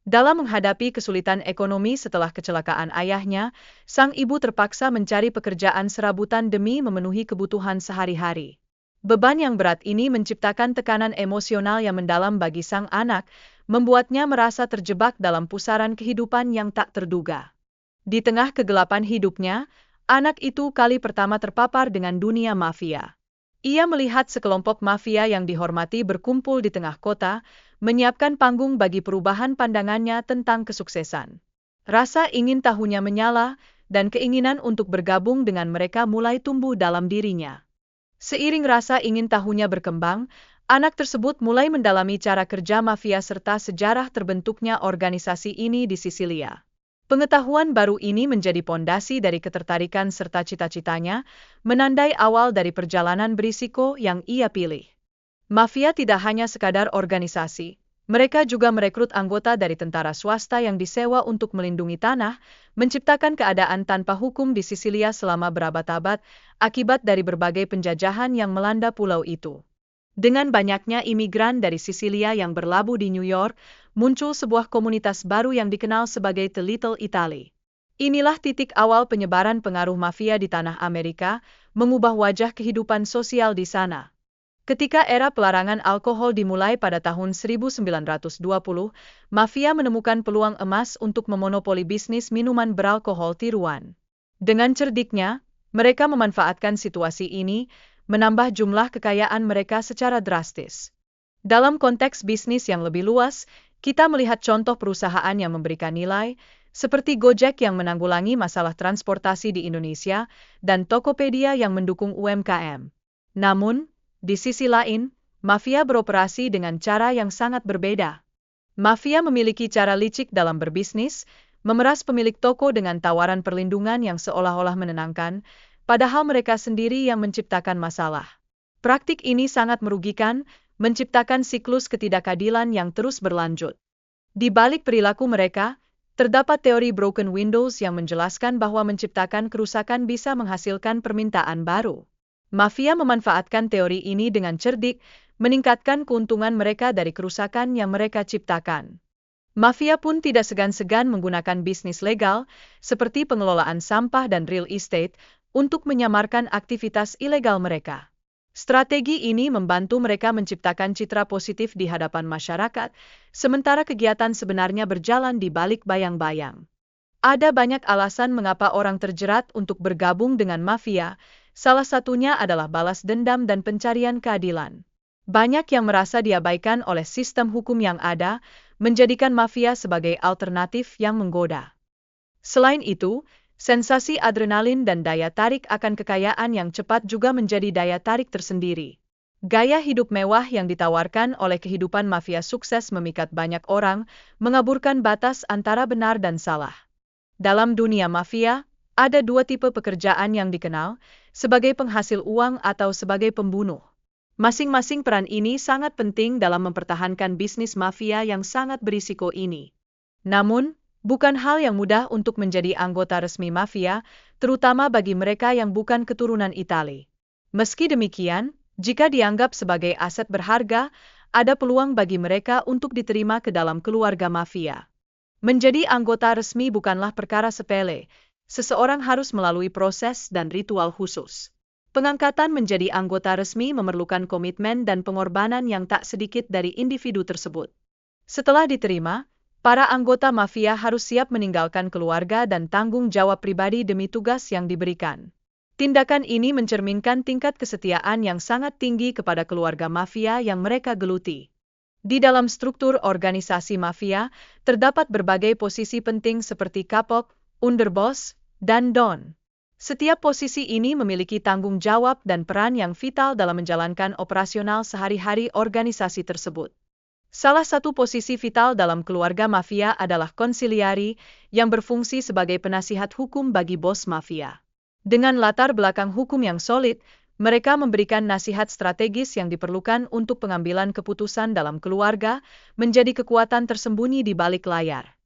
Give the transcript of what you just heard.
Dalam menghadapi kesulitan ekonomi setelah kecelakaan ayahnya, sang ibu terpaksa mencari pekerjaan serabutan demi memenuhi kebutuhan sehari-hari. Beban yang berat ini menciptakan tekanan emosional yang mendalam bagi sang anak, membuatnya merasa terjebak dalam pusaran kehidupan yang tak terduga. Di tengah kegelapan hidupnya, anak itu kali pertama terpapar dengan dunia mafia. Ia melihat sekelompok mafia yang dihormati berkumpul di tengah kota, menyiapkan panggung bagi perubahan pandangannya tentang kesuksesan. Rasa ingin tahunya menyala, dan keinginan untuk bergabung dengan mereka mulai tumbuh dalam dirinya. Seiring rasa ingin tahunya berkembang, anak tersebut mulai mendalami cara kerja mafia serta sejarah terbentuknya organisasi ini di Sisilia. Pengetahuan baru ini menjadi pondasi dari ketertarikan serta cita-citanya, menandai awal dari perjalanan berisiko yang ia pilih. Mafia tidak hanya sekadar organisasi, mereka juga merekrut anggota dari tentara swasta yang disewa untuk melindungi tanah, menciptakan keadaan tanpa hukum di Sisilia selama berabad-abad, akibat dari berbagai penjajahan yang melanda pulau itu. Dengan banyaknya imigran dari Sisilia yang berlabuh di New York, muncul sebuah komunitas baru yang dikenal sebagai The Little Italy. Inilah titik awal penyebaran pengaruh mafia di tanah Amerika, mengubah wajah kehidupan sosial di sana. Ketika era pelarangan alkohol dimulai pada tahun 1920, mafia menemukan peluang emas untuk memonopoli bisnis minuman beralkohol tiruan. Dengan cerdiknya, mereka memanfaatkan situasi ini, menambah jumlah kekayaan mereka secara drastis. Dalam konteks bisnis yang lebih luas, kita melihat contoh perusahaan yang memberikan nilai, seperti Gojek yang menanggulangi masalah transportasi di Indonesia, dan Tokopedia yang mendukung UMKM. Namun, di sisi lain, mafia beroperasi dengan cara yang sangat berbeda. Mafia memiliki cara licik dalam berbisnis, memeras pemilik toko dengan tawaran perlindungan yang seolah-olah menenangkan, padahal mereka sendiri yang menciptakan masalah. Praktik ini sangat merugikan, menciptakan siklus ketidakadilan yang terus berlanjut. Di balik perilaku mereka, terdapat teori broken windows yang menjelaskan bahwa menciptakan kerusakan bisa menghasilkan permintaan baru. Mafia memanfaatkan teori ini dengan cerdik, meningkatkan keuntungan mereka dari kerusakan yang mereka ciptakan. Mafia pun tidak segan-segan menggunakan bisnis legal, seperti pengelolaan sampah dan real estate, untuk menyamarkan aktivitas ilegal mereka. Strategi ini membantu mereka menciptakan citra positif di hadapan masyarakat, sementara kegiatan sebenarnya berjalan di balik bayang-bayang. Ada banyak alasan mengapa orang terjerat untuk bergabung dengan mafia, salah satunya adalah balas dendam dan pencarian keadilan. Banyak yang merasa diabaikan oleh sistem hukum yang ada, menjadikan mafia sebagai alternatif yang menggoda. Selain itu, sensasi adrenalin dan daya tarik akan kekayaan yang cepat juga menjadi daya tarik tersendiri. Gaya hidup mewah yang ditawarkan oleh kehidupan mafia sukses memikat banyak orang, mengaburkan batas antara benar dan salah. Dalam dunia mafia, ada dua tipe pekerjaan yang dikenal, sebagai penghasil uang atau sebagai pembunuh. Masing-masing peran ini sangat penting dalam mempertahankan bisnis mafia yang sangat berisiko ini. Namun, bukan hal yang mudah untuk menjadi anggota resmi mafia, terutama bagi mereka yang bukan keturunan Itali. Meski demikian, jika dianggap sebagai aset berharga, ada peluang bagi mereka untuk diterima ke dalam keluarga mafia. Menjadi anggota resmi bukanlah perkara sepele, seseorang harus melalui proses dan ritual khusus. Pengangkatan menjadi anggota resmi memerlukan komitmen dan pengorbanan yang tak sedikit dari individu tersebut. Setelah diterima, para anggota mafia harus siap meninggalkan keluarga dan tanggung jawab pribadi demi tugas yang diberikan. Tindakan ini mencerminkan tingkat kesetiaan yang sangat tinggi kepada keluarga mafia yang mereka geluti. Di dalam struktur organisasi mafia, terdapat berbagai posisi penting seperti kapok, underboss, dan don. Setiap posisi ini memiliki tanggung jawab dan peran yang vital dalam menjalankan operasional sehari-hari organisasi tersebut. Salah satu posisi vital dalam keluarga mafia adalah konsiliari, yang berfungsi sebagai penasihat hukum bagi bos mafia. Dengan latar belakang hukum yang solid, mereka memberikan nasihat strategis yang diperlukan untuk pengambilan keputusan dalam keluarga, menjadi kekuatan tersembunyi di balik layar.